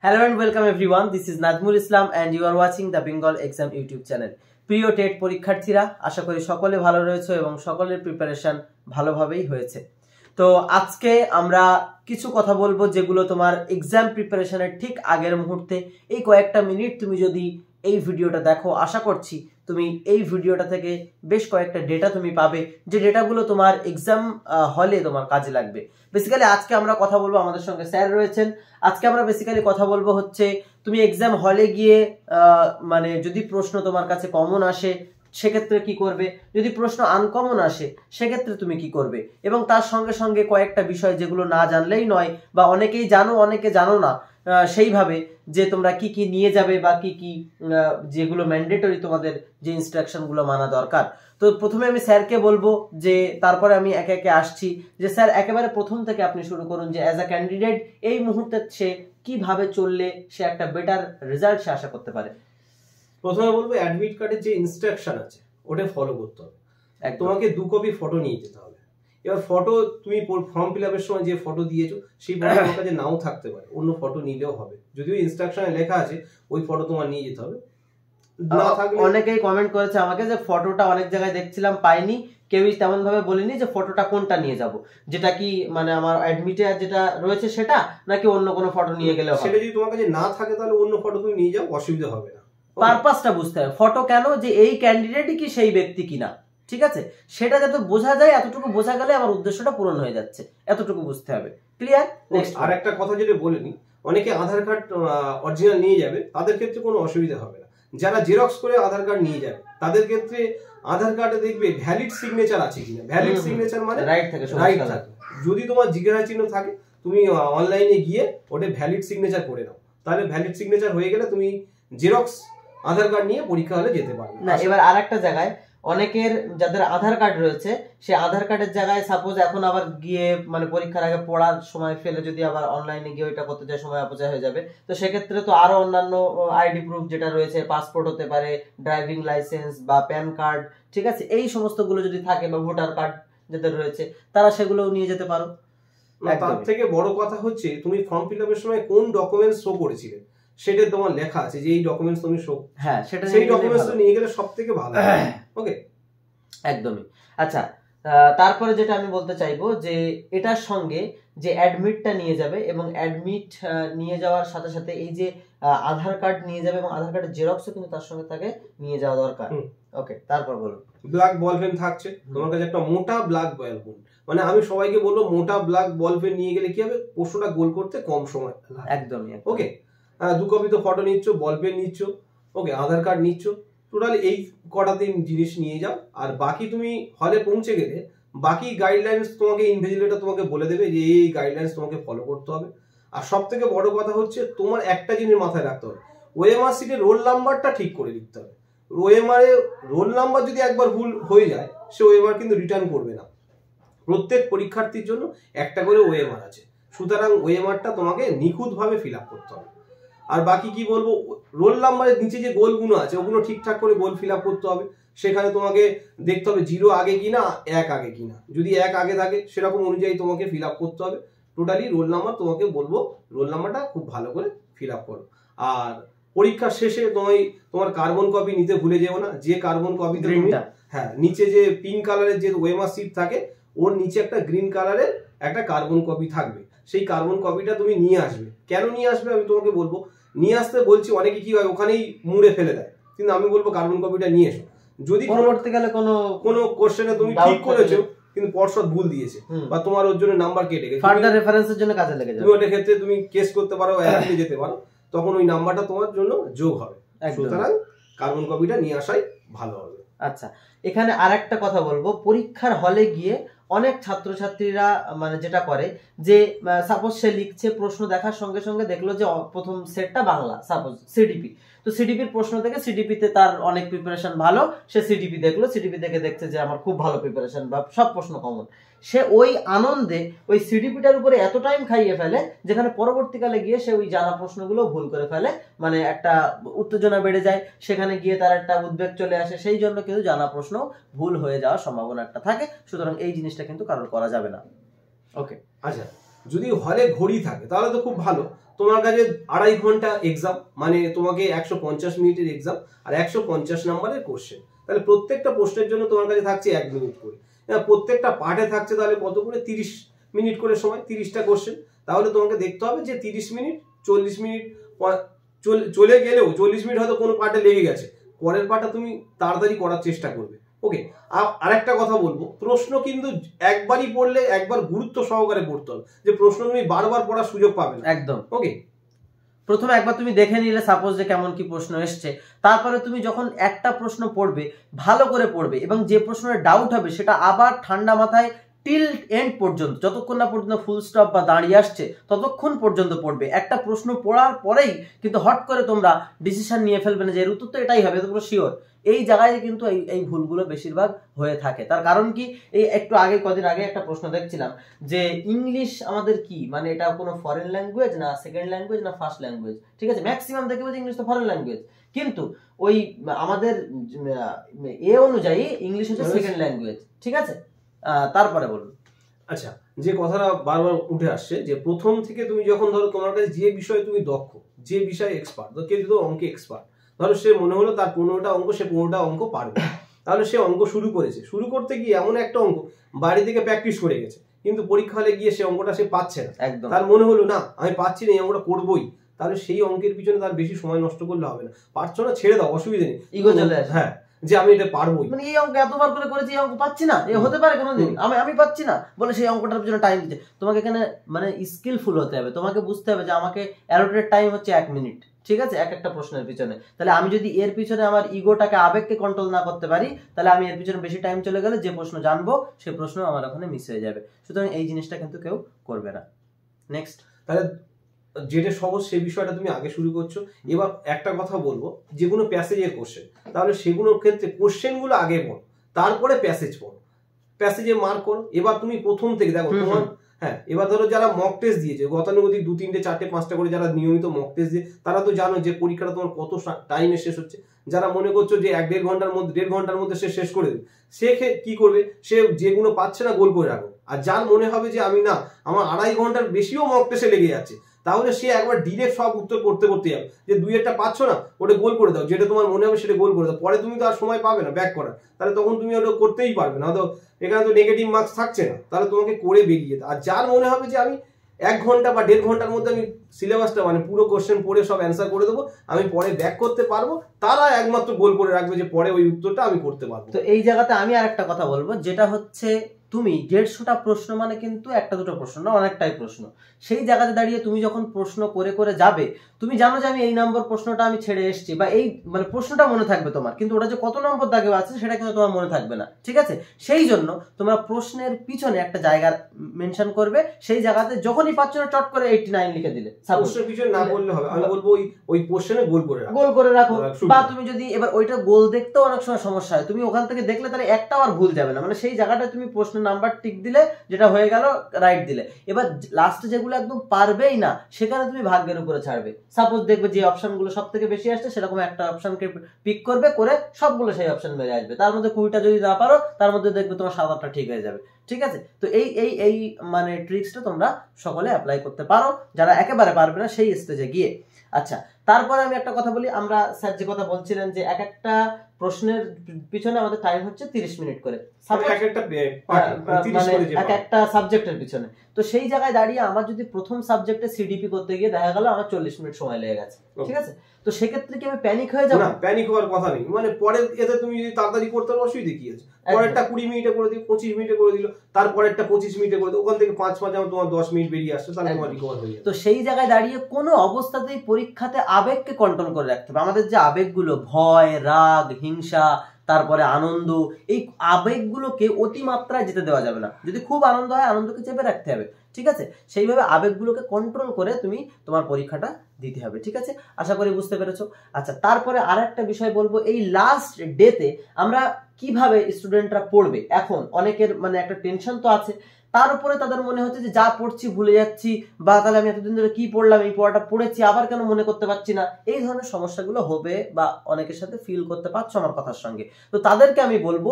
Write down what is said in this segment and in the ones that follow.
Hello and welcome everyone. This is Najmul Islam and you are watching the Bengal Exam YouTube channel. প্রিয় TET পরীক্ষার্থীরা, আশা করি সকলে ভালো রয়েছে এবং সকলের প্রিপারেশন ভালোভাবেই হয়েছে। তো আজকে আমরা কিছু কথা বলবো যেগুলো তোমার এক্সাম প্রিপারেশনের ঠিক আগের মুহূর্তে এই কয়েকটা মিনিট তুমি যদি এই ভিডিওটা দেখো, আশা করছি তুমি এই ভিডিওটা থেকে বেশ কয়েকটা ডেটা তুমি পাবে, যে ডেটাগুলো তোমার এক্সাম হলে তোমার কাজে লাগবে। বেসিক্যালি আজকে আমরা কথা বলবো, আমাদের সঙ্গে স্যার রয়েছেন। আজকে আমরা বেসিক্যালি কথা বলবো হচ্ছে তুমি এক্সাম হলে গিয়ে মানে যদি প্রশ্ন তোমার কাছে কমন আসে সেক্ষেত্রে কি করবে, যদি প্রশ্ন আনকমন আসে সেক্ষেত্রে তুমি কি করবে, এবং তার সঙ্গে সঙ্গে কয়েকটা বিষয় যেগুলো না জানলেই নয়, বা অনেকেই জানো অনেকে জানো না, সেইভাবে যে তোমরা কি কি নিয়ে যাবে বা কি কি যেগুলো ম্যান্ডেটরি তোমাদের যে ইনস্ট্রাকশনগুলো মানা দরকার। তো প্রথমে আমি স্যারকে বলবো, যে তারপরে আমি একে একে আসছি, যে স্যার একেবারে প্রথম থেকে আপনি শুরু করুন, যে অ্যাজ আ ক্যান্ডিডেট এই মুহূর্তে সে কিভাবে চললে সে একটা বেটার রেজাল্ট সে আশা করতে পারে। প্রথমে বলবো অ্যাডমিট কার্ডের যে ইনস্ট্রাকশন আছে ওটা ফলো করতে হবে। তোমাকে 2 কপি ফটো নিয়ে যেতে হবে। এবার ফটো তুমি ফর্ম ফিল আপের সময় যে ফটো দিয়েছো সেই ফটো তোমার কাছে নাও থাকতে পারে, অন্য ফটো নিলেও হবে। যদিও ইনস্ট্রাকশনে লেখা আছে ওই ফটো তোমার নিয়ে যেতে হবে। না থাকলে অনেকেই কমেন্ট করেছে আমাকে যে ফটোটা অনেক জায়গায় দেখছিলাম পাইনি, কেউই তেমন ভাবে বলেনি যে ফটোটা কোনটা নিয়ে যাব, যেটা কি মানে আমার অ্যাডমিটে যেটা রয়েছে সেটা, নাকি অন্য কোনো ফটো নিয়ে গেলে হবে। সেটা যদি তোমার কাছে না থাকে তাহলে অন্য ফটো তুমি নিয়ে যাও, অসুবিধা হবে না। পারপাসটা বুঝতে হবে, ফটো কেন, যে এই ক্যান্ডিডেটই কি সেই ব্যক্তি কিনা, ঠিক আছে, সেটা যাতে বোঝা যায়, এতটুকু বোঝা গেলে আমার উদ্দেশ্যটা পূরণ হয়ে যাচ্ছে, এতটুকু বুঝতে হবে। ক্লিয়ার? নেক্সট আর একটা কথা যেটা বলিনি, অনেকে আধার কার্ড অরিজিনাল নিয়ে যাবে, তাদের ক্ষেত্রে কোনো অসুবিধা হবে না। যারা জেরক্স করে আধার কার্ড নিয়ে যাবে তাদের ক্ষেত্রে আধার কার্ডে দেখবে ভ্যালিড সিগনেচার আছে কিনা। ভ্যালিড সিগনেচার মানে রাইট থাকে, রাইট থাকে। যদি তোমার জিজ্ঞাসা চিহ্ন থাকে তুমি অনলাইনে গিয়ে ওটা ভ্যালিড সিগনেচার করে নাও, তাহলে ভ্যালিড সিগনেচার হয়ে গেলে তুমি জেরক্স আধার কার্ড নিয়ে পরীক্ষা হলে যেতে পারবে না। এবার আরেকটা জায়গায় অনেকের যাদের আধার কার্ড রয়েছে, সে আধার কার্ডের জায়গায় সাপোজ এখন আবার গিয়ে মানে পরীক্ষার আগে পড়ার সময় ফেলে যদি আবার অনলাইনে গিয়ে ওইটা করতে যায়, সময় অপচয় হয়ে যাবে। তো সেক্ষেত্রে তো আরো অন্যান্য আইডি প্রুফ যেটা রয়েছে, পাসপোর্ট হতে পারে, ড্রাইভিং লাইসেন্স বা প্যান কার্ড, ঠিক আছে, এই সমস্তগুলো যদি থাকে, বা ভোটার কার্ড যাদের রয়েছে তারা সেগুলোও নিয়ে যেতে পারো। তার থেকে বড় কথা হচ্ছে তুমি ফর্ম ফিল আপের সময় কোন ডকুমেন্টস শো করেছিলে সেটা তোমার লেখা আছে, যে এই ডকুমেন্টস তুমি শো, হ্যাঁ সেটা সেই ডকুমেন্টস নিয়ে গেলে সবথেকে ভালো। ওকে, একদমই। আচ্ছা, তারপরে যেটা আমি বলতে চাইবো, যে এটার সঙ্গে যে অ্যাডমিটটা নিয়ে যাবে, এবং অ্যাডমিট নিয়ে যাওয়ার সাথে সাথে এই যে আধার কার্ড নিয়ে যাবে, এবং আধার কার্ডের জেরক্সও কিন্তু তার সঙ্গে তাকে নিয়ে যাওয়া দরকার। ওকে, তারপর বলুন। ব্ল্যাক বল পেন থাকছে তোমার কাছে, একটা মোটা ব্ল্যাক বল পেন, মানে আমি সবাইকে বলবো মোটা ব্ল্যাক বল পেন নিয়ে গেলে কি হবে, প্রশ্নটা গোল করতে কম সময় লাগে। একদমই। ওকে, 2 কপি তো ফটো নিচ্ছ, বল পেন নিচ্ছ, ওকে, আধার কার্ড নিচ্ছ, টোটাল এই কটা জিনিস নিয়ে যাও। আর বাকি তুমি হলে পৌঁছে গেলে বাকি গাইডলাইন্স তোমাকে ইনভিজিলেটর তোমাকে বলে দেবে যে এই গাইডলাইন্স তোমাকে ফলো করতে হবে। আর সব থেকে বড় কথা হচ্ছে তোমার একটা জিনিস মাথায় রাখতে হবে, ওএমআর সিটে রোল নাম্বারটা ঠিক করে লিখতে হবে। ওএমআর রোল নাম্বার যদি একবার ভুল হয়ে যায়, সে ওএমআর কিন্তু রিটার্ন করবে না। প্রত্যেক পরীক্ষার্থীর জন্য একটা করে ওএমআর আছে, সুতরাং ওএমআরটা তোমাকে নিখুঁতভাবে ফিল আপ করতে হবে। আর বাকি কি বলবো, রোল নাম্বারের নিচে যে গোলগুলো আছে ওগুলো ঠিকঠাক করে গোল ফিল আপ করতে হবে। সেখানে তোমাকে দেখতে হবে 0 আগে কিনা 1 আগে কিনা, যদি 1 আগে থাকে সেরকম অনুযায়ী তোমাকে ফিল আপ করতে হবে। টোটালি রোল নাম্বার তোমাকে বলবো, রোল নাম্বারটা খুব ভালো করে ফিল আপ করো। আর পরীক্ষার শেষে তোমার কার্বন কপি নিতে ভুলে যেও না, যে কার্বন কপিতে তুমি হ্যাঁ নিচে যে পিঙ্ক কালারের যে ওএমআর সিট থাকে ওর নিচে একটা গ্রিন কালারের একটা কার্বন কপি থাকবে, সেই কার্বন কপিটা তুমি নিয়ে আসবে। কেন নিয়ে আসবে আমি তোমাকে বলবো। নিয়ে আসতে বলছি, অনেকে কি হয় ওখানেই মুড়ে ফেলে দেয়, কিন্তু আমি বলবো কার্বন কপিটা নিয়ে এসো। যদি পরবর্তীকালে কোনো কোশ্চেনে তুমি ঠিক করেছো কিন্তু পর্ষদ ভুল দিয়েছে, বা তোমার ওর জন্য নাম্বার কেটে গেছে, ফার্দার রেফারেন্সের জন্য কাজে লেগে যাবে, তুমি ওটার ক্ষেত্রে তুমি কেস করতে পারো, অ্যাপিলে যেতে পারো, তখন ওই নাম্বারটা তোমার জন্য যোগ হবে। সুতরাং কার্বন কপিটা নিয়ে আসাই ভালো হবে। আচ্ছা, এখানে আরেকটা কথা বলবো, পরীক্ষার হলে গিয়ে অনেক ছাত্রছাত্রীরা মানে যেটা করে, যে সাপোজ সে লিখছে, প্রশ্ন দেখার সঙ্গে সঙ্গে দেখলো যে প্রথম সেটটা বাংলা, সাপোজ সিডিপি, তো সিডিপির প্রশ্ন থেকে সিডিপিতে তার অনেক প্রিপারেশন ভালো, সে সিডিপি দেখলো, সিডিপি দেখে দেখছে যে আমার খুব ভালো প্রিপারেশন বা সব প্রশ্ন কমন, সে ওই আনন্দে ওই সিডিপিটার উপরে এত টাইম খাইয়ে ফেলে যেখানে পরবর্তীকালে গিয়ে সে ওই জানা প্রশ্নগুলো ভুল করে ফেলে, মানে একটা উত্তেজনা বেড়ে যায়, সেখানে গিয়ে তার একটা উদ্বেগ চলে আসে, সেই জন্য কিন্তু জানা প্রশ্ন ভুল হয়ে যাওয়ার সম্ভাবনা একটা থাকে। সুতরাং এই জিনিসটা কিন্তু কারোর করা যাবে না। ওকে, আচ্ছা, যদি হলে ঘড়ি থাকে তাহলে তো খুব ভালো, তোমার কাছে 2.5 ঘন্টা এক্সাম, মানে তোমাকে 150 মিনিটের এক্সাম আর 150 নম্বরের কোশ্চেন, তাহলে প্রত্যেকটা প্রশ্নের জন্য তোমার কাছে থাকছে 1 মিনিট করে, প্রত্যেকটা পার্টে থাকছে তাহলে কত করে 30 মিনিট করে সময়, 30টা কোশ্চেন। তাহলে তোমাকে দেখতে হবে যে 30 মিনিট 40 মিনিট চলে গেলেও 40 মিনিট হয়তো কোনো পার্টে লেগে গেছে, পরের পার্টটা তুমি তাড়াতাড়ি করার চেষ্টা করবে। ওকে, আর একটা কথা বলবো, প্রশ্ন কিন্তু একবারই পড়লে একবার গুরুত্ব সহকারে পড়তে হবে, যে প্রশ্ন তুমি বারবার পড়ার সুযোগ পাবে না একদম। ওকে, প্রথমে একবার তুমি দেখে নিলে সাপোজ যে কেমন কি প্রশ্ন এসছে, তারপরে তুমি যখন একটা প্রশ্ন পড়বে ভালো করে পড়বে এবং যে প্রশ্নের ডাউট হবে সেটা আবার ঠান্ডা মাথায় টিল এন্ড পর্যন্ত, যতক্ষণ না পর্যন্ত ফুল স্টপ বা দাঁড়িয়ে আসছে ততক্ষণ পর্যন্ত পড়বে। একটা প্রশ্ন পড়ার পরেই কিন্তু হট করে তোমরা ডিসিশন নিয়ে ফেলবে না যে এর উত্তর তো এটাই হবে, তোমরা শিওর। এই জায়গায় কিন্তু এই ভুলগুলো বেশিরভাগ হয়ে থাকে। তার কারণ কি, এই একটু আগে কদিন আগে একটা প্রশ্ন দেখছিলাম যে ইংলিশ আমাদের কি, মানে এটা কোনো ফরেন ল্যাঙ্গুয়েজ না সেকেন্ড ল্যাঙ্গুয়েজ না ফার্স্ট ল্যাঙ্গুয়েজ, ঠিক আছে, ম্যাক্সিমাম দেখবে যে ইংলিশ তো ফরেন ল্যাঙ্গুয়েজ, কিন্তু ওই আমাদের অনুযায়ী ইংলিশ হচ্ছে সেকেন্ড ল্যাঙ্গুয়েজ, ঠিক আছে। তারপরে বলুন। আচ্ছা, যে কথাটা বারবার উঠে আসছে যে প্রথম থেকে তুমি যখন ধরো তোমার কাছে যে বিষয়ে তুমি দক্ষ, যে বিষয়ে এক্সপার্ট, কেউ যদি অঙ্কে এক্সপার্ট, ধরো সে মনে হলো তার 15টা অঙ্ক, সে 15টা অঙ্ক পারবে, তাহলে সে অঙ্ক শুরু করেছে, শুরু করতে গিয়ে এমন একটা অঙ্ক বাড়ি থেকে প্র্যাকটিস করে গেছে, কিন্তু পরীক্ষা হলে গিয়ে সে অঙ্কটা সে পাচ্ছে না, তার মনে হলো না আমি পাচ্ছি না, এই অঙ্কটা করবোই, তাহলে সেই অঙ্কের পিছনে তার বেশি সময় নষ্ট করলে হবে না, পারছো না ছেড়ে দাও, অসুবিধা নেই, ইগো চলে আসে, হ্যাঁ যে আমি এটা পারবোই, মানে এই অঙ্ক এতবার করে করেছি এই অঙ্ক পাচ্ছি না, এ হতে পারে কোনোদিন, আমি পাচ্ছি না বলে সেই অঙ্কটার পিছনে টাইম দিতে। তোমাকে এখানে মানে স্কিলফুল হতে হবে, তোমাকে বুঝতে হবে যে আমাকে অ্যালোটেড টাইম হচ্ছে 1 মিনিট, ঠিক আছে, একটা প্রশ্নের পিছনে। তাহলে আমি যদি এর পিছনে আমার ইগোটাকে আবেগকে কন্ট্রোল না করতে পারি, তাহলে আমি এর পিছনে বেশি টাইম চলে গেলে যে প্রশ্ন জানবো সেই প্রশ্ন আমার ওখানে মিস হয়ে যাবে। সুতরাং এই জিনিসটা কিন্তু কেউ করবে না। নেক্সট, তাহলে যেটা সহজ সেই বিষয়টা তুমি আগে শুরু করছো। এবার একটা কথা বলবো, যে কোনো প্যাসেজের কোশ্চেন, তাহলে সেগুলোর ক্ষেত্রে কোশ্চেনগুলো আগে পড়ো, তারপরে প্যাসেজ পড়ো, প্যাসেজে মার্ক করো। এবার তুমি প্রথম থেকে দেখো তোমার, হ্যাঁ এবার ধরো যারা মক টেস্ট দিয়েছে গতানুগতিক 2, 3, 4, 5টা করে যারা নিয়মিত মক টেস্ট দিয়ে, তারা তো জানো যে পরীক্ষাটা তোমার কত টাইমে শেষ হচ্ছে। যারা মনে করছো যে 1-1.5 ঘন্টার মধ্যে 1.5 ঘন্টার মধ্যে সে শেষ করে দেবে, সে কি করবে, সে যেগুলো পাচ্ছে না গোল করে রাখো। আর যার মনে হবে যে আমি না, আমার 2.5 ঘন্টার বেশিও মক টেস্টে লেগে যাচ্ছে, তাহলে সে একবার ডিরেক্ট সব উত্তর করতে যাবে, যে 2-1টা পাচ্ছ না ওটা গোল করে দাও, যেটা তোমার মনে হবে সেটা গোল করে দাও, পরে তুমি তো আর সময় পাবে না ব্যাক করার, তাহলে তখন তুমি ওটা করতেই পারবে না, তো এখানে তো নেগেটিভ মার্কস থাকছে না, তাহলে তোমাকে করে বেরিয়ে যেতে। আর যার মনে হবে যে আমি 1 ঘন্টা বা 1.5 ঘন্টার মধ্যে আমি সিলেবাসটা মানে পুরো কোশ্চেন পড়ে সব অ্যান্সার করে দেবো, আমি পরে ব্যাক করতে পারবো, তারা একমাত্র গোল করে রাখবে যে পরে ওই উত্তরটা আমি করতে পারবো। তো এই জায়গাতে আমি আর একটা কথা বলবো, যেটা হচ্ছে তুমি 150টা প্রশ্ন মানে কিন্তু একটা দুটো প্রশ্ন না, অনেকটাই প্রশ্ন। সেই জায়গাতে দাঁড়িয়ে তুমি যখন প্রশ্ন করে করে যাবে, তুমি জানো যে আমি এই নম্বর প্রশ্নটা আমি ছেড়ে এসেছি, বা এই মানে প্রশ্নটা মনে থাকবে তোমার, কিন্তু ওটা যে কত নম্বর দাগে আছে সেটা কিন্তু তোমার মনে থাকবে না, ঠিক আছে। সেই জন্য তোমরা প্রশ্নের পিছনে একটা জায়গা মেনশন করবে, সেই জায়গাতে যখনই পাচ্ছ না চট করে 89 লিখে দিলে, প্রশ্নের পিছনে না বললে হবে, আমি বলবো ওই কোশ্চেনে গোল করে রাখো। বা তুমি যদি এবার ওইটা গোল দেখতেও অনেক সময় সমস্যা হয়, তুমি ওখান থেকে দেখলে তাহলে একটাও আর ভুল যাবে না, মানে সেই জায়গাটা তুমি প্রশ্নের নাম্বার টিক দিলে, যেটা হয়ে গেল রাইট দিলে। এবার লাস্টে যেগুলো একদম পারবেই না সেখানে তুমি ভাগ্যের উপরে ছাড়বে। সাপোজ দেখবে যে অপশনগুলো সব থেকে বেশি আসছে সেরকম একটা অপশনকে পিক করবে, করে সবগুলো সেই অপশন মেরে আসবে, তার মধ্যে 20টা যদি না পারো তার মধ্যে দেখবে তোমার 7-8টা ঠিক হয়ে যাবে, ঠিক আছে। তো এই মানে ট্রিক্সটা তোমরা সকলে অ্যাপ্লাই করতে পারো, যারা একেবারে পারবে না সেই স্টেজে গিয়ে। আচ্ছা, তারপরে আমি একটা কথা বলি, আমরা স্যার যে কথা বলছিলেন যে এক একটা প্রশ্নের পিছনে আমাদের টাইম হচ্ছে 30 মিনিট করে, এক একটা সাবজেক্টের পিছনে। তো সেই জায়গায় দাঁড়িয়ে আমার যদি প্রথম সাবজেক্টে সিডিপি করতে গিয়ে দেখা গেল আমার 40 মিনিট সময় লেগে গেছে, ঠিক আছে, তো সেক্ষেত্রে কি আমি প্যানিক হয়ে যাবো? না, প্যানিক হওয়ার কথা নেই, মানে পরে এতে তুমি যদি তাড়াতাড়ি করতে পারো অসুবিধা কি আছে, পরেরটা 20 মিনিটে করে দিও, 25 মিনিটে করে দিল, তারপরেরটা 25 মিনিটে করে দিও, ওখান থেকে 5 যেমন তোমার 10 মিনিট বেরিয়ে আসছে, তাহলে তোমার রিকভার হয়ে যাবে। তো সেই জায়গায় দাঁড়িয়ে কোনো অবস্থাতেই পরীক্ষাতে আবেগকে কন্ট্রোল করে রাখতে হবে। আমাদের যে আবেগগুলো, ভয়, রাগ, হিংসা, তারপরে আনন্দ, এই আবেগগুলোকে অতিমাত্রায় যেতে দেওয়া যাবে না। যদি খুব আনন্দ হয় আনন্দকে চেপে রাখতে হবে, ঠিক আছে। সেইভাবে আবেগগুলোকে কন্ট্রোল করে তুমি তোমার পরীক্ষাটা দিতে হবে, ঠিক আছে। আশা করি বুঝতে পেরেছো। আচ্ছা, তারপরে আর একটা বিষয় বলবো, এই লাস্ট ডেতে আমরা কিভাবে স্টুডেন্টরা পড়বে। এখন অনেকের মানে একটা টেনশন তো আছে, তার উপরে তাদের মনে হচ্ছে যে যা পড়ছি ভুলে যাচ্ছি, বা তাহলে আমি এতদিন ধরে কি পড়লাম, এই পড়াটা পড়েছি আবার কেন মনে করতে পারছি না, এই ধরনের সমস্যাগুলো হবে বা অনেকের সাথে ফিল করতে পারছো আমার কথার সঙ্গে। তো তাদেরকে আমি বলবো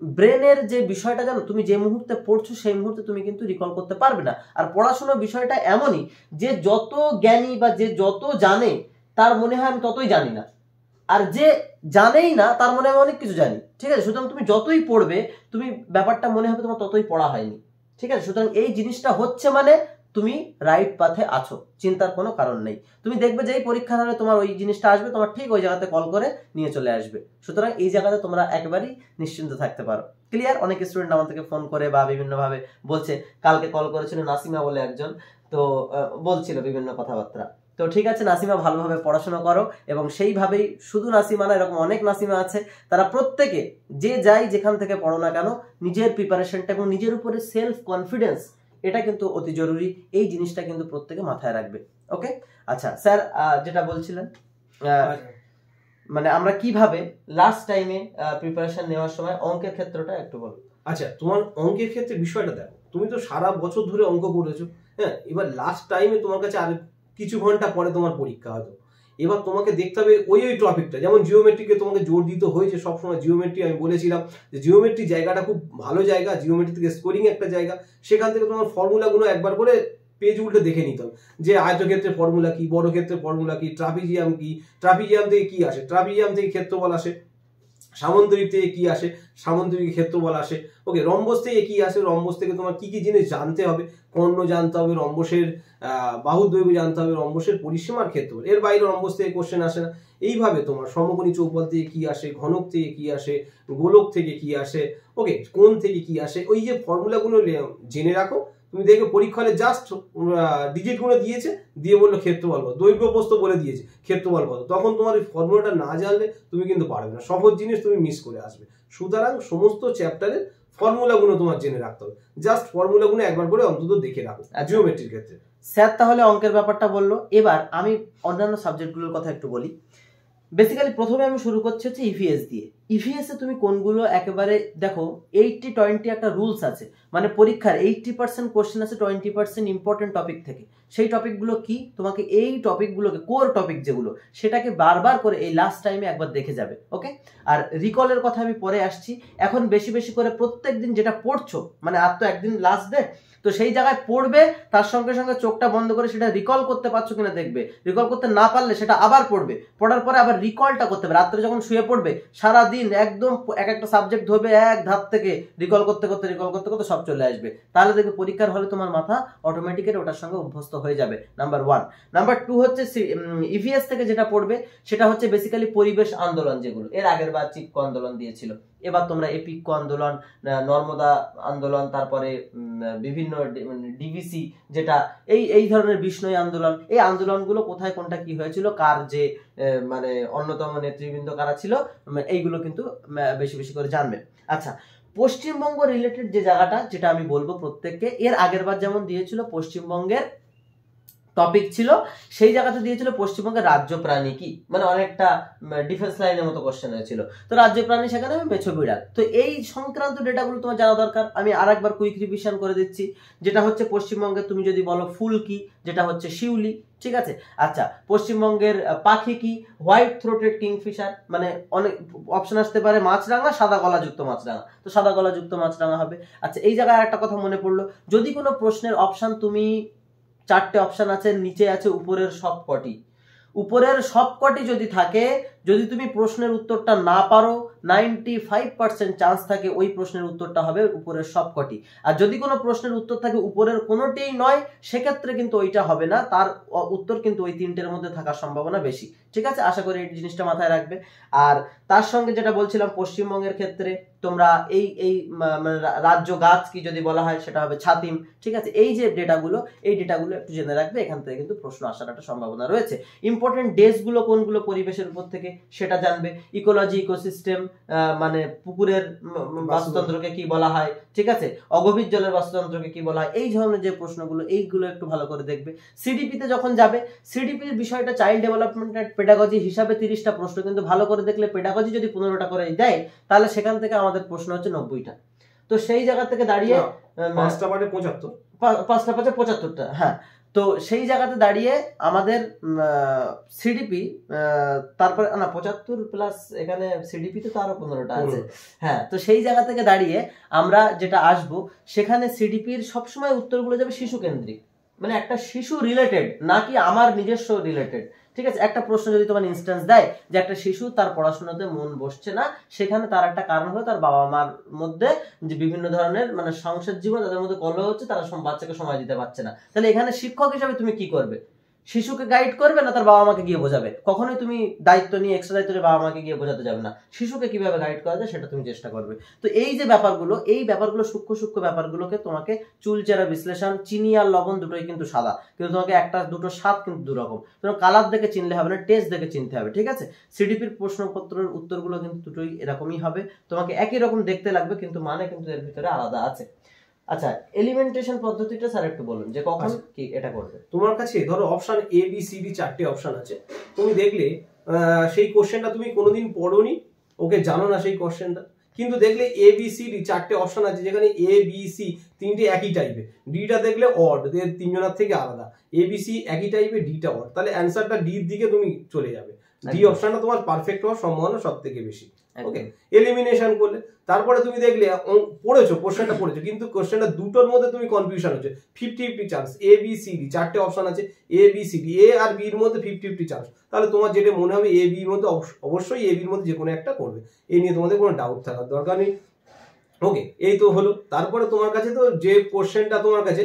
ব্রেনের যে বিষয়টা জানো, তুমি যে মুহূর্তে পড়ছো সেই মুহূর্তে তুমি কিন্তু রিকল করতে পারবে না। আর পড়াশোনার বিষয়টা এমনই যে যত জ্ঞানী বা যে যত জানে তার মনে হয় আমি ততই জানি না, আর যে জানেই না তার মনে হয় অনেক কিছু জানি। ঠিক আছে, সুতরাং তুমি যতই পড়বে তুমি ব্যাপারটা মনে হবে তোমার ততই পড়া হয়নি। ঠিক আছে, সুতরাং এই জিনিসটা হচ্ছে মানে তুমি রাইট পাথে আছো, চিন্তার কোনো কারণ নেই। তুমি দেখবে যে এই পরীক্ষার হলে তোমার ওই জিনিসটা আসবে, তোমার ঠিক ওই জায়গাতে কল করে নিয়ে চলে আসবে। সুতরাং এই জায়গাতে তোমরা একেবারেই নিশ্চিন্ত থাকতে পারো। ক্লিয়ার? অনেক স্টুডেন্ট আমার থেকে ফোন করে বা বিভিন্নভাবে বলছে, কালকে কল করেছিল নাসিমা বলে একজন, তো বলছিল বিভিন্ন কথাবার্তা। তো ঠিক আছে নাসিমা, ভালোভাবে পড়াশোনা করো এবং সেইভাবেই, শুধু নাসিমা না, এরকম অনেক নাসিমা আছে, তারা প্রত্যেকে যে যাই যেখান থেকে পড়ো না কেন নিজের প্রিপারেশনটা এবং নিজের উপরে সেলফ কনফিডেন্স, এটা কিন্তু অতি জরুরি। এই জিনিসটা কিন্তু প্রত্যেকে মাথায় রাখবে। ওকে, আচ্ছা স্যার, যেটা বলছিলেন মানে আমরা কিভাবে লাস্ট টাইমে প্রিপারেশন নেওয়ার সময় অঙ্কের ক্ষেত্রটা একটু বলুন। আচ্ছা, তোমার অঙ্কের ক্ষেত্রে বিষয়টা দেখো, তুমি তো সারা বছর ধরে অঙ্ক করেছো, হ্যাঁ, এবার লাস্ট টাইমে তোমার কাছে আর কিছু ঘন্টা পরে তোমার পরীক্ষা হয়তো, এবার তোমাকে দেখতে হবে ওই টপিকটা, যেমন জিওমেট্রিকে তোমাকে জোর দিতে হয়েছে সবসময়। জিওমেট্রি আমি বলেছিলাম যে জিওমেট্রি জায়গাটা খুব ভালো জায়গা, জিওমেট্রি থেকে স্কোরিং একটা জায়গা, সেখান থেকে তোমার ফর্মুলাগুলো একবার করে পেজ উল্টে দেখে নিতে হবে যে আয়তক্ষেত্রের ফর্মুলা কি, বর্গক্ষেত্রের ফর্মুলা কি, ট্রাপিজিয়াম কি, ট্রাপিজিয়াম থেকে কি আসে, ট্রাপিজিয়াম থেকে ক্ষেত্রফল আসে, সামন্তরিক থেকে কি আসে, সামন্তরিক ক্ষেত্রফল আসে, ওকে, রম্বস থেকে কি আসে, রম্বস থেকে তোমার কি কি জিনিস জানতে হবে, কর্ণ জানতে হবে, রম্বসের বাহুর দৈর্ঘ্য জানতে হবে, রম্বসের পরিসীমার ক্ষেত্রফল, এর বাইরে রম্বস থেকে কোশ্চেন আসে না। এইভাবে তোমার সমকোণী চৌপল থেকে কি আসে, ঘনক থেকে কি আসে, গোলক থেকে কি আসে, ওকে, কোণ থেকে কি আসে, ওই যে ফর্মুলাগুলো জেনে রাখো। তুমি দেখবে পরীক্ষা হলে জাস্ট ডিজিট গুলো দিয়েছে, দিয়ে বললো ক্ষেত্রফল কত, দৈর্ঘ্য প্রস্থ বলে দিয়েছে, ক্ষেত্রফল কত, তখন তোমার এই ফর্মুলাটা না জানলে তুমি কিন্তু পারবে না, সহজ জিনিস তুমি মিস করে আসবে। সুতরাং সমস্ত চ্যাপ্টারের ফর্মুলাগুলো তোমার জেনে রাখতে হবে, জাস্ট ফর্মুলাগুলো একবার করে অন্তত দেখে রাখো জিওমেট্রির ক্ষেত্রে। স্যার তাহলে অঙ্কের ব্যাপারটা বললো, এবার আমি অন্যান্য সাবজেক্টগুলোর কথা একটু বলি। বেসিক্যালি প্রথমে আমি শুরু করছি হচ্ছে ইভিএস দিয়ে। ইভিএস এ তুমি কোনগুলো একেবারে দেখো, 80-20 একটা রুলস আছে, মানে পরীক্ষার 80% কোশ্চেন আছে 20% ইম্পর্টেন্ট টপিক থেকে। সেই টপিকগুলো কি, তোমাকে এই টপিকগুলোকে, কোর টপিক যেগুলো, সেটাকে বারবার করে এই লাস্ট টাইমে একবার দেখে যাবে। ওকে, আর রিকলের কথা আমি পরে আসছি। এখন বেশি বেশি করে প্রত্যেক দিন যেটা পড়ছো, মানে আর তো একদিন লাস্ট ডে, তো সেই জায়গায় পড়বে, তার সঙ্গে সঙ্গে চোখটা বন্ধ করে সেটা রিকল করতে পারছো কিনা দেখবে। রিকল করতে না পারলে সেটা আবার পড়বে, পড়ার পরে আবার রিকলটা করতে হবে। রাত্রে যখন শুয়ে পড়বে সারাদিন একদম এক একটা সাবজেক্ট ধরবে, এক ধাপ থেকে রিকল করতে করতে সব চলে আসবে। তাহলে দেখবে পরীক্ষার হলে তোমার মাথা অটোমেটিক্যালি ওটার সঙ্গে অভ্যস্ত হয়ে যাবে, নাম্বার 1। নাম্বার 2 হচ্ছে ইভিএস থেকে যেটা পড়বে সেটা হচ্ছে বেসিক্যালি পরিবেশ আন্দোলন, যেগুলো এর আগের বার চিপকো আন্দোলন দিয়েছিল, এবার তোমরা এপিকো আন্দোলন, নর্মদা আন্দোলন, তারপরে বিভিন্ন ডিভিসি যেটা, এই ধরনের বিষ্ণই আন্দোলন, এই আন্দোলনগুলো কোথায় কোনটা কি হয়েছিল, কার যে মানে অন্যতম নেতৃবৃন্দ কারা ছিল, এইগুলো কিন্তু বেশি বেশি করে জানবে। আচ্ছা, পশ্চিমবঙ্গ রিলেটেড যে জায়গাটা, যেটা আমি বলবো প্রত্যেককে, এর আগের বার যেমন দিয়েছিল পশ্চিমবঙ্গের টপিক ছিল, সেই জায়গাতে দিয়েছিল পশ্চিমবঙ্গের রাজ্য প্রাণী কি, মানে অনেকটা ডিফেন্স লাইনের মতো কোশ্চেন হয়েছিল। তো রাজ্য প্রাণী সেখানে মেছো বিড়াল। তো এই সংক্রান্ত ডেটাগুলো তোমার জানা দরকার। আমি আরেকবার কুইক রিভিশন করে দিচ্ছি, যেটা হচ্ছে পশ্চিমবঙ্গে তুমি যদি বলো ফুল কি, যেটা হচ্ছে শিউলি, ঠিক আছে। আচ্ছা, পশ্চিমবঙ্গের পাখি কি, হোয়াইট থ্রোটেড কিংফিশার, মানে অনেক অপশন আসতে পারে, মাছরাঙা, সাদা গলাযুক্ত মাছরাঙা, তো সাদা গলাযুক্ত মাছরাঙা হবে। আচ্ছা, এই জায়গায় একটা কথা মনে পড়লো, যদি কোনো প্রশ্নের অপশন তুমি 4টে অপশন আছে, নিচে আছে উপরের সবকটি, উপরের সবকটি যদি থাকে, যদি তুমি প্রশ্নের উত্তরটা না পারো, 95% চান্স থাকে ওই প্রশ্নের উত্তরটা হবে উপরের সবকটি। আর যদি কোনো প্রশ্নের উত্তর থাকে উপরের কোনোটিই নয়, সেক্ষেত্রে কিন্তু ওইটা হবে না, তার উত্তর কিন্তু ওই 3টের মধ্যে থাকার সম্ভাবনা বেশি। ঠিক আছে, আশা করি এই জিনিসটা মাথায় রাখবে। আর তার সঙ্গে যেটা বলছিলাম, পশ্চিমবঙ্গের ক্ষেত্রে তোমরা এই রাজ্য গাছ কি যদি বলা হয়, সেটা হবে ছাতিম। ঠিক আছে, এই যে ডেটাগুলো, এই ডেটাগুলো একটু জেনে রাখবে, এখান থেকে কিন্তু প্রশ্ন আসার একটা সম্ভাবনা রয়েছে। ইম্পর্টেন্ট ডেসগুলো কোনগুলো পরিবেশের উপর থেকে, সেটা জানবে। ইকোলজি, ইকোসিস্টেম, মানে পুকুরের বাস্তুতন্ত্রকে কি বলা হয়, ঠিক আছে, অগভীর জলের বাস্তুতন্ত্রকে কি বলা হয়, এই ধরনের যে প্রশ্নগুলো, এইগুলো একটু ভালো করে দেখবে। সিডিপিতে যখন যাবে, সিডিপির বিষয়টা চাইল্ড ডেভেলপমেন্ট এন্ড পেডাগজি হিসাবে 30টা প্রশ্ন, কিন্তু ভালো করে দেখলে পেডাগজি যদি 15টা করে দেয়, তাহলে সেখান থেকে আমাদের প্রশ্ন হচ্ছে 90টা। তো সেই জায়গা থেকে দাঁড়িয়ে 5টা পাঠে 75, 5টা পাঠে 75টা, হ্যাঁ। তো সেই জায়গাতে দাঁড়িয়ে আমাদের সিডিপি তারপরে না 75 প্লাস এখানে সিডিপিতে তো আরো 15টা আছে। হ্যাঁ, তো সেই জায়গা থেকে দাঁড়িয়ে আমরা যেটা আসবো সেখানে সিডিপির সবসময় উত্তরগুলো যাবে শিশু কেন্দ্রিক, মানে একটা শিশু রিলেটেড, নাকি আমার নিজস্ব রিলেটেড। ঠিক আছে, একটা প্রশ্ন যদি তোমার ইনস্ট্যান্স দেয় যে একটা শিশু তার পড়াশোনাতে মন বসছে না, সেখানে তার একটা কারণ হলো তার বাবা মার মধ্যে যে বিভিন্ন ধরনের মানে সংসার জীবন, তাদের মধ্যে কলহ হচ্ছে, তারা বাচ্চাকে সময় দিতে পারছে না। তাহলে এখানে শিক্ষক হিসাবে তুমি কি করবে? শিশুকে গাইড করবে না তার বাবা মাকে গিয়ে বোঝাবে? কখনোই তুমি দায়িত্ব নিয়ে এক্সট্রা দায়িত্ব নিয়ে বাবা মাকে গিয়ে বোঝাতে যাবে না। শিশুকে কিভাবে গাইড করা যায় সেটা তুমি চেষ্টা করবে। তো এই যে ব্যাপারগুলো, এই ব্যাপারগুলো সূক্ষ্ম সূক্ষ্ম ব্যাপারগুলোকে তোমাকে চুলচেরা বিশ্লেষণ, চিনি আর লবণ দুটোই কিন্তু সাদা, কিন্তু তোমাকে একটা দুটো স্বাদ কিন্তু দুরকম, তোমার কালার দেখে চিনলে হবে না, টেস্ট দেখে চিনতে হবে। ঠিক আছে, সিডিপির প্রশ্নপত্রের উত্তরগুলো কিন্তু দুটোই এরকমই হবে, তোমাকে একই রকম দেখতে লাগবে কিন্তু মানে কিন্তু এর ভিতরে আলাদা আছে। আচ্ছা, এলিমেন্টেশন পদ্ধতিটা স্যার একটু বলুন যে কখন কি এটা করবে। তোমার কাছে ধরো option A B C D 4টে অপশন আছে, তুমি দেখলে সেই কোশ্চেনটা তুমি কোনোদিন পড়োনি, ওকে জানো না সেই কোশ্চেনটা, কিন্তু দেখলে এ বি সি ডি 4টে অপশন আছে, যেখানে এ বি সি তিনটে একই টাইপের, ডিটা দেখলে অড, তিনজনের থেকে আলাদা, এ বি সি একই টাইপের, ডিটা অড, তাহলে অ্যান্সারটা ডির দিকে তুমি চলে যাবে। ডি অপশনটা তোমার পারফেক্ট হওয়ার সম্ভাবনা সব থেকে বেশি। ওকে, এলিমিনেশন করলে তারপরে তুমি দেখলে পড়েছো, কোশ্চেনটা পড়েছো, কিন্তু কোশ্চেনটা দুটোর মধ্যে তুমি কনফিউশন হচ্ছে, 50-50 চান্স, এ বি সি ডি 4টে অপশন আছে, এ বি সি ডি, এ আর বির মধ্যে 50-50 চান্স, তাহলে তোমার যেটা মনে হবে এ বির মধ্যে অবশ্যই এ বির মধ্যে যে কোনো একটা করবে, এই নিয়ে তোমাদের কোনো ডাউট থাকার দরকার নেই। ওকে, এই তো হলো। তারপরে তোমার কাছে তো যে কোশ্চেনটা তোমার কাছে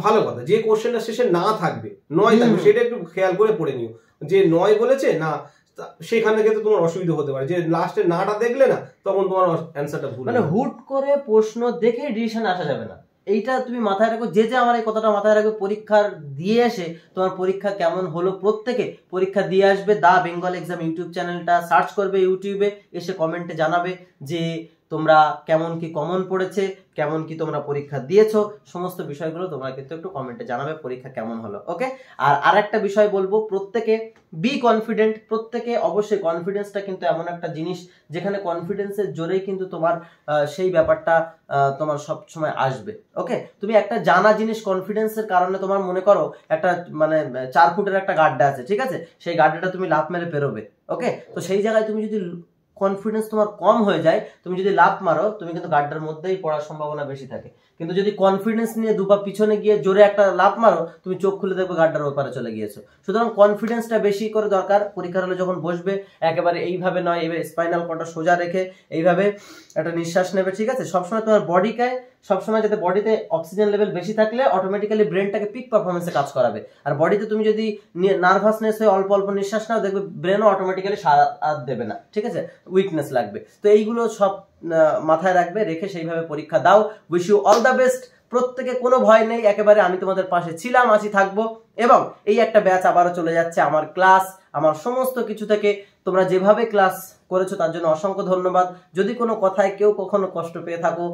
ভালো কথা, যে কোশ্চেনটা শেষে না থাকবে, নয় থাকবে, সেটা একটু খেয়াল করে পড়ে নিও, যে নয় বলেছে না, সেখানে কিন্তু তোমার অসুবিধা হতে পারে, যে লাস্টে নাটা দেখলে না তখন তোমার অ্যান্সারটা ভুল, মানে হুট করে প্রশ্ন দেখে ডিসিশন আসা যাবে না, এইটা তুমি মাথায় রাখো। যে যে আমার এই কথাটা মাথায় রাখবে, পরীক্ষার দিয়ে এসে তোমার পরীক্ষা কেমন হলো, প্রত্যেকে পরীক্ষা দিয়ে আসবে, দা বেঙ্গল এক্সাম ইউটিউব চ্যানেলটা সার্চ করবে, ইউটিউবে এসে কমেন্টে জানাবে যে তোমরা কেমন কি কমন পড়েছে, কেমন কি তোমরা পরীক্ষা দিয়েছো, সমস্ত বিষয়গুলো তোমরা কিন্তু একটু কমেন্টে জানাবে পরীক্ষা কেমন হলো। ওকে, আর আরেকটা বিষয় বলবো, প্রত্যেকে বি কনফিডেন্ট, প্রত্যেকে অবশ্যই, কনফিডেন্সটা কিন্তু এমন একটা জিনিস যেখানে কনফিডেন্সের জোরেই কিন্তু তোমার সেই ব্যাপারটা তোমার সব সময় আসবে। ওকে, তুমি একটা জানা জিনিস কনফিডেন্সের কারণে তোমার মনে করো একটা মানে 4 ফুটের একটা গাড্ডা আছে, ঠিক আছে, সেই গাড্ডাটা তুমি লাফ মেরে পেরোবে। ওকে, তো সেই জায়গায় তুমি যদি কনফিডেন্স তোমার কম হয়ে যায়, তুমি যদি লাফ মারো, তুমি কিন্তু গাড্ডার মধ্যেই পড়ার সম্ভাবনা বেশি থাকে। কিন্তু যদি কনফিডেন্স নিয়ে দুপা পিছনে গিয়ে জোরে একটা লাফ মারো, তুমি চোখ খুলে দেখবে গাড্ডার ওপারে চলে গিয়েছো। সুতরাং কনফিডেন্সটা বেশি করে দরকার। পরীক্ষার হলে যখন বসবে, একেবারে এইভাবে নয়, এইভাবে স্পাইনাল কর্ডটা সোজা রেখে এইভাবে একটা নিঃশ্বাস নেবে। ঠিক আছে, সবসময় তোমার বডিকে সবসময় যাতে বডিতে অক্সিজেন লেভেল বেশি থাকলে অটোমেটিক্যালি ব্রেনটাকে পিক পারফরমেন্সে কাজ করাবে। আর বডিতে তুমি যদি নার্ভাসনেস হয়ে অল্প অল্প নিঃশ্বাস নাও, দেখবে ব্রেনও অটোমেটিক্যালি সাথ দেবে না। ঠিক আছে, উইকনেস লাগবে। তো এইগুলো সব মাথায় রাখবে, রেখে সেইভাবে পরীক্ষা দাও। Wish you all the best. প্রত্যেকে কোনো ভয় নেই, একেবারে আমি তোমাদের পাশে ছিলাম, আছি, থাকবো। এবং এই একটা ব্যাচ আবারও চলে যাচ্ছে, আমার ক্লাস, আমার সমস্ত কিছু থেকে তোমরা যেভাবে ক্লাস করেছো তার জন্য অসংখ্য ধন্যবাদ। যদি কোনো কথায় কেউ কখনো কষ্ট পেয়ে থাকো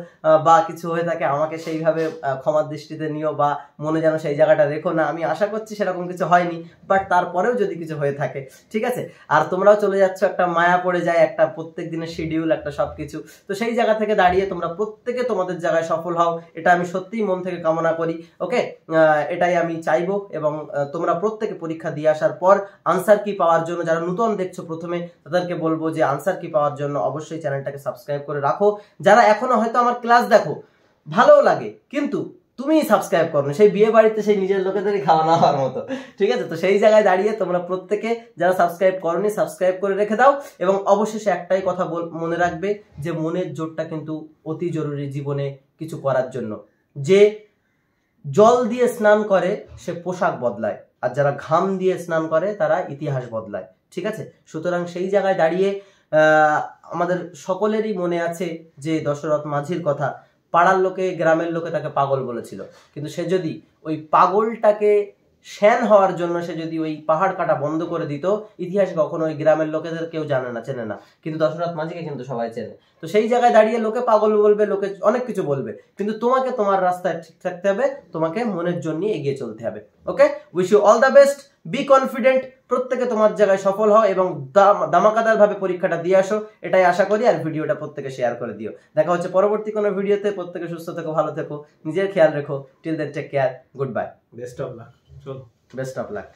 বা কিছু হয়ে থাকে, আমাকে সেইভাবে ক্ষমার দৃষ্টিতে নিও, বা মনে যেন সেই জায়গাটা রেখো না। আমি আশা করছি সেরকম কিছু হয়নি, বাট তারপরেও যদি কিছু হয়ে থাকে, ঠিক আছে। আর তোমরাও চলে যাচ্ছ, একটা মায়া পড়ে যায়, একটা প্রত্যেক দিনের শিডিউল, একটা সবকিছু। তো সেই জায়গা থেকে দাঁড়িয়ে তোমরা প্রত্যেকে তোমাদের জায়গায় সফল হও, এটা আমি সত্যিই মন থেকে কামনা করি। ওকে, এটাই আমি চাইবো। এবং তোমরা প্রত্যেকে পরীক্ষা দিয়ে আসার পর আনসার কি পাওয়ার জন্য, যারা নতুন দেখছো প্রথমে, তাদেরকে বলবো যে আনসার কি পাওয়ার জন্য অবশ্যই চ্যানেলটাকে সাবস্ক্রাইব করে রাখো। যারা এখনো হয়তো আমার ক্লাস দেখো, ভালোও লাগে, কিন্তু তুমি সাবস্ক্রাইব করো, সেই বিয়ে বাড়িতে সেই নিজের লোকেদেরই খাওয়ানো হওয়ার মতো। ঠিক আছে, তো সেই জায়গায় দাঁড়িয়ে তোমরা প্রত্যেকে যারা সাবস্ক্রাইব করোনি, সাবস্ক্রাইব করে রেখে দাও। এবং অবশেষে একটাই কথা মনে রাখবে, যে মনের জোরটা কিন্তু অতি জরুরি জীবনে কিছু করার জন্য। যে জল দিয়ে স্নান করে সে পোশাক বদলায়, আর যারা ঘাম দিয়ে স্নান করে তারা ইতিহাস বদলায়। ঠিক আছে, সুতরাং সেই জায়গায় দাঁড়িয়ে আমাদের সকলেরই মনে আছে যে দশরথ মাঝির কথা, পাড়ার লোকে, গ্রামের লোকে তাকে পাগল বলেছিল, কিন্তু সে যদি ওই পাগলটাকে শ্যান হওয়ার জন্য সে যদি ওই পাহাড় কাটা বন্ধ করে দিত, ইতিহাসে কখনো ওই গ্রামের লোকেদের কেউ জানে না, চেনে না, কিন্তু দশরথ মাঝিকে কিন্তু সবাই চেনে। তো সেই জায়গায় দাঁড়িয়ে লোকে পাগল বলবে, লোকে অনেক কিছু বলবে, কিন্তু তোমাকে তোমার রাস্তায় ঠিক থাকতে হবে, তোমাকে মনের জন্য এগিয়ে চলতে হবে। Okay, wish you all the best, be confident, প্রত্যেকে তোমার জায়গায় সফল হও এবং দামাকাদার ভাবে পরীক্ষাটা দিয়ে আসো, এটাই আশা করি। আর ভিডিওটা প্রত্যেকে শেয়ার করে দিও। দেখা হচ্ছে পরবর্তী কোনো ভিডিওতে। প্রত্যেকে সুস্থ থেকো, ভালো থেকো, নিজের খেয়াল রেখো। Till then take care, good bye, best of luck. চলো, বেস্ট অফ লাক।